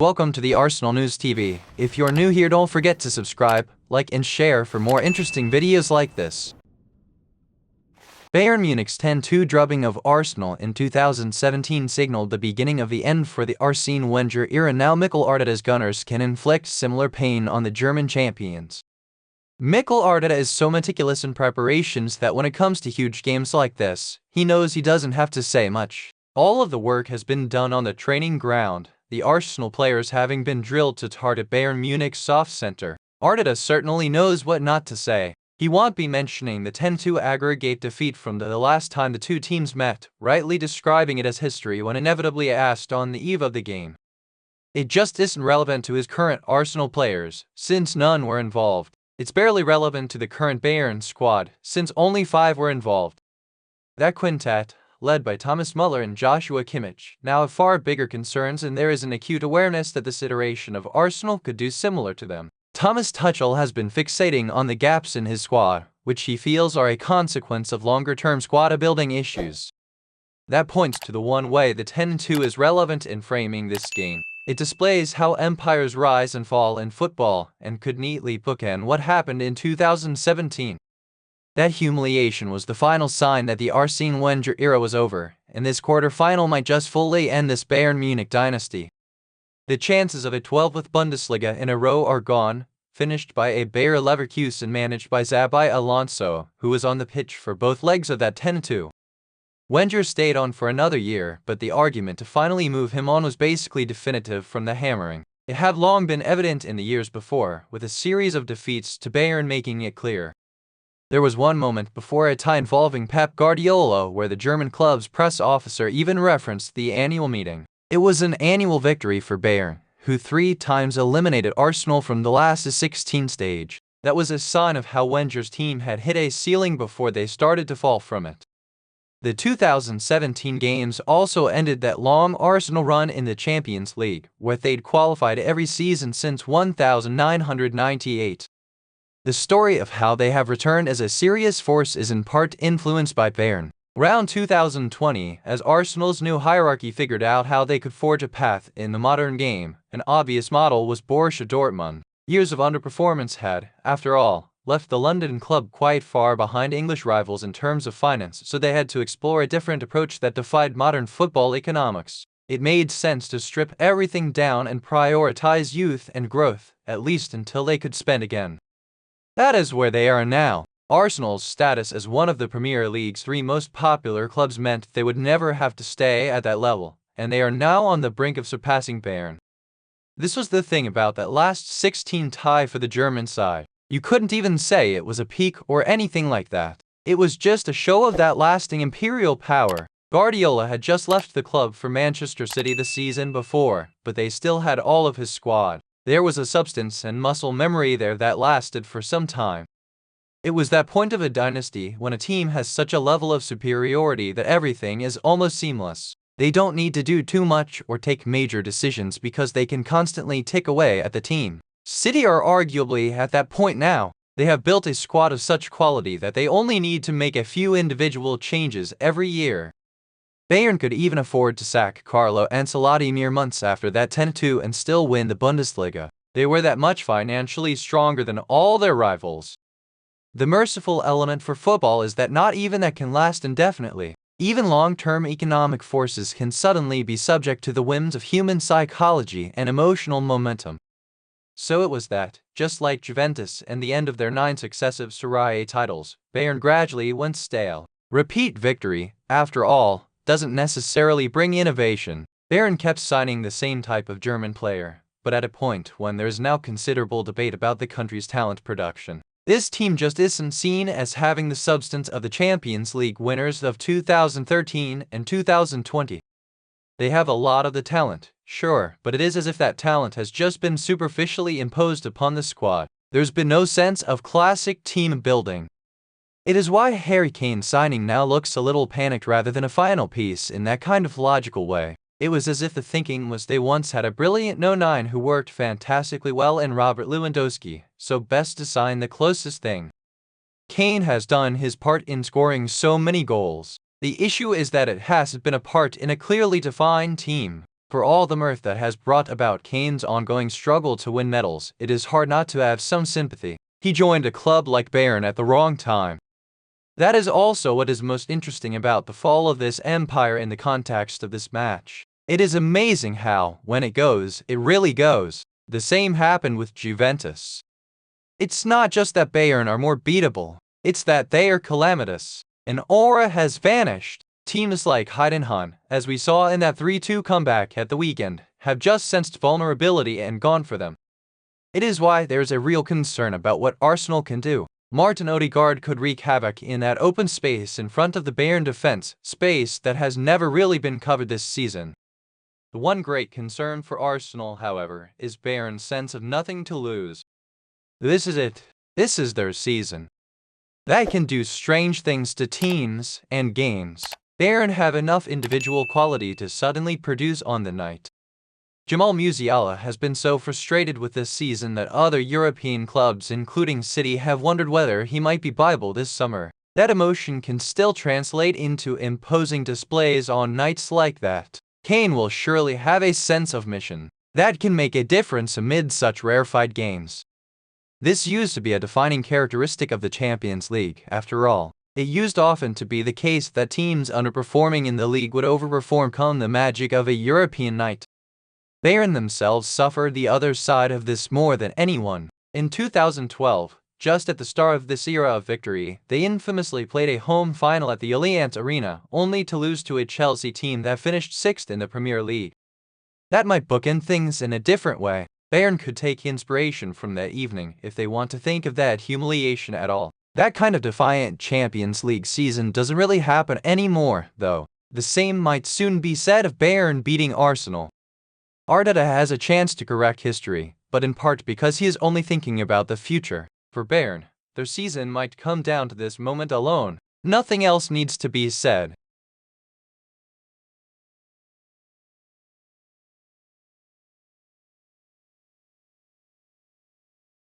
Welcome to the Arsenal News TV. If you're new here, don't forget to subscribe, like and share for more interesting videos like this. Bayern Munich's 10-2 drubbing of Arsenal in 2017 signaled the beginning of the end for the Arsene Wenger era. Now Mikel Arteta's Gunners can inflict similar pain on the German champions. Mikel Arteta is so meticulous in preparations that when it comes to huge games like this, he knows he doesn't have to say much. All of the work has been done on the training ground, the Arsenal players having been drilled to target Bayern Munich's soft center. Arteta certainly knows what not to say. He won't be mentioning the 10-2 aggregate defeat from the last time the two teams met, rightly describing it as history when inevitably asked on the eve of the game. It just isn't relevant to his current Arsenal players, since none were involved. It's barely relevant to the current Bayern squad, since only 5 were involved. That quintet, led by Thomas Müller and Joshua Kimmich, now have far bigger concerns, and there is an acute awareness that this iteration of Arsenal could do similar to them. Thomas Tuchel has been fixating on the gaps in his squad, which he feels are a consequence of longer-term squad-building issues. That points to the one way the 10-2 is relevant in framing this game. It displays how empires rise and fall in football, and could neatly bookend what happened in 2017. That humiliation was the final sign that the Arsene Wenger era was over, and this quarter-final might just fully end this Bayern Munich dynasty. The chances of a 12th Bundesliga in a row are gone, finished by a Bayer Leverkusen managed by Xabi Alonso, who was on the pitch for both legs of that 10-2. Wenger stayed on for another year, but the argument to finally move him on was basically definitive from the hammering. It had long been evident in the years before, with a series of defeats to Bayern making it clear. There was one moment before a tie involving Pep Guardiola where the German club's press officer even referenced the annual meeting. It was an annual victory for Bayern, who 3 times eliminated Arsenal from the last 16 stage. That was a sign of how Wenger's team had hit a ceiling before they started to fall from it. The 2017 games also ended that long Arsenal run in the Champions League, where they'd qualified every season since 1998. The story of how they have returned as a serious force is in part influenced by Bayern. Around 2020, as Arsenal's new hierarchy figured out how they could forge a path in the modern game, an obvious model was Borussia Dortmund. Years of underperformance had, after all, left the London club quite far behind English rivals in terms of finance, so they had to explore a different approach that defied modern football economics. It made sense to strip everything down and prioritize youth and growth, at least until they could spend again. That is where they are now. Arsenal's status as one of the Premier League's 3 most popular clubs meant they would never have to stay at that level, and they are now on the brink of surpassing Bayern. This was the thing about that last 16 tie for the German side. You couldn't even say it was a peak or anything like that. It was just a show of that lasting imperial power. Guardiola had just left the club for Manchester City the season before, but they still had all of his squad. There was a substance and muscle memory there that lasted for some time. It was that point of a dynasty when a team has such a level of superiority that everything is almost seamless. They don't need to do too much or take major decisions because they can constantly tick away at the team. City are arguably at that point now. They have built a squad of such quality that they only need to make a few individual changes every year. Bayern could even afford to sack Carlo Ancelotti mere months after that 10-2 and still win the Bundesliga. They were that much financially stronger than all their rivals. The merciful element for football is that not even that can last indefinitely. Even long-term economic forces can suddenly be subject to the whims of human psychology and emotional momentum. So it was that, just like Juventus and the end of their 9 successive Serie A titles, Bayern gradually went stale. Repeat victory, after all, doesn't necessarily bring innovation. Bayern kept signing the same type of German player, but at a point when there is now considerable debate about the country's talent production. This team just isn't seen as having the substance of the Champions League winners of 2013 and 2020. They have a lot of the talent, sure, but it is as if that talent has just been superficially imposed upon the squad. There's been no sense of classic team building. It is why Harry Kane's signing now looks a little panicked rather than a final piece in that kind of logical way. It was as if the thinking was they once had a brilliant No. 9 who worked fantastically well in Robert Lewandowski, so best to sign the closest thing. Kane has done his part in scoring so many goals. The issue is that it hasn't been a part in a clearly defined team. For all the mirth that has brought about Kane's ongoing struggle to win medals, it is hard not to have some sympathy. He joined a club like Bayern at the wrong time. That is also what is most interesting about the fall of this empire in the context of this match. It is amazing how, when it goes, it really goes. The same happened with Juventus. It's not just that Bayern are more beatable, it's that they are calamitous. An aura has vanished. Teams like Heidenheim, as we saw in that 3-2 comeback at the weekend, have just sensed vulnerability and gone for them. It is why there's a real concern about what Arsenal can do. Martin Odegaard could wreak havoc in that open space in front of the Bayern defense, space that has never really been covered this season. The one great concern for Arsenal, however, is Bayern's sense of nothing to lose. This is it. This is their season. They can do strange things to teams and games. Bayern have enough individual quality to suddenly produce on the night. Jamal Musiala has been so frustrated with this season that other European clubs, including City, have wondered whether he might be viable this summer. That emotion can still translate into imposing displays on nights like that. Kane will surely have a sense of mission that can make a difference amid such rarefied games. This used to be a defining characteristic of the Champions League, after all. It used often to be the case that teams underperforming in the league would overperform come the magic of a European night. Bayern themselves suffered the other side of this more than anyone. In 2012, just at the start of this era of victory, they infamously played a home final at the Allianz Arena, only to lose to a Chelsea team that finished 6th in the Premier League. That might bookend things in a different way. Bayern could take inspiration from that evening if they want to think of that humiliation at all. That kind of defiant Champions League season doesn't really happen anymore, though. The same might soon be said of Bayern beating Arsenal. Arteta has a chance to correct history, but in part because he is only thinking about the future. For Bayern, their season might come down to this moment alone. Nothing else needs to be said.